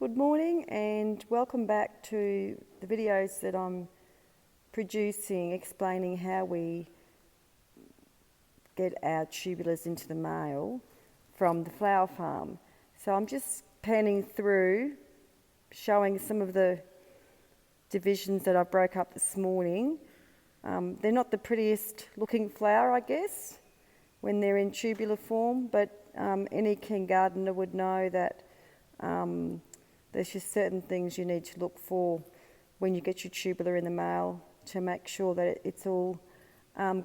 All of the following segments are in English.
Good morning and welcome back to the videos that I'm producing explaining how we get our tubulars into the mail from the flower farm. So I'm just panning through, showing some of the divisions that I broke up this morning. They're not the prettiest looking flower, I guess, when they're in tubular form, but any keen gardener would know that there's just certain things you need to look for when you get your tubular in the mail to make sure that it's all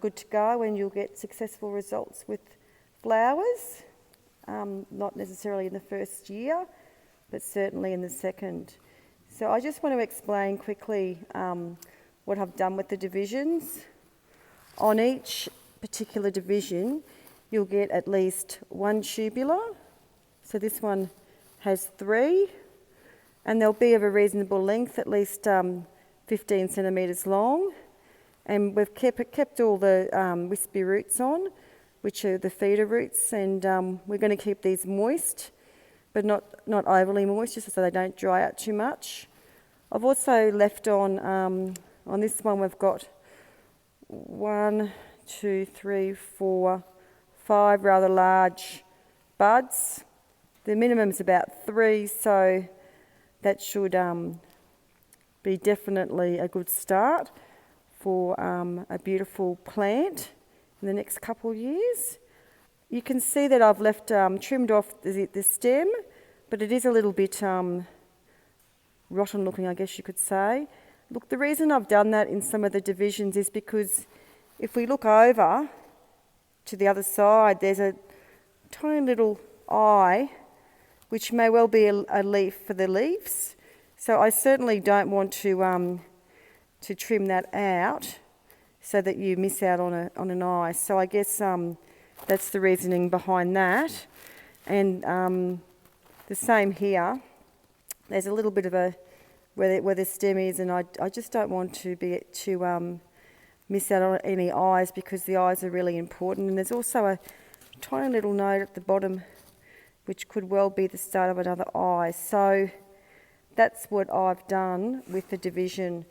good to go and you'll get successful results with flowers, not necessarily in the first year, but certainly in the second. So I just want to explain quickly what I've done with the divisions. On each particular division, you'll get at least one tubular. So this one has 3, and they'll be of a reasonable length, at least 15 centimetres long. And we've kept all the wispy roots on, which are the feeder roots, and we're going to keep these moist, but not overly moist, just so they don't dry out too much. I've also left on this one we've got 1, 2, 3, 4, 5 rather large buds. The minimum is about 3, so that should be definitely a good start for a beautiful plant in the next couple of years. You can see that I've left trimmed off the stem, but it is a little bit rotten looking, I guess you could say. Look, the reason I've done that in some of the divisions is because if we look over to the other side, there's a tiny little eye which may well be a leaf for the leaves. So I certainly don't want to trim that out so that you miss out on an eye. So I guess that's the reasoning behind that. And the same here. There's a little bit of a where the stem is, and I just don't want to miss out on any eyes, because the eyes are really important. And there's also a tiny little node at the bottom which could well be the start of another eye. So that's what I've done with the division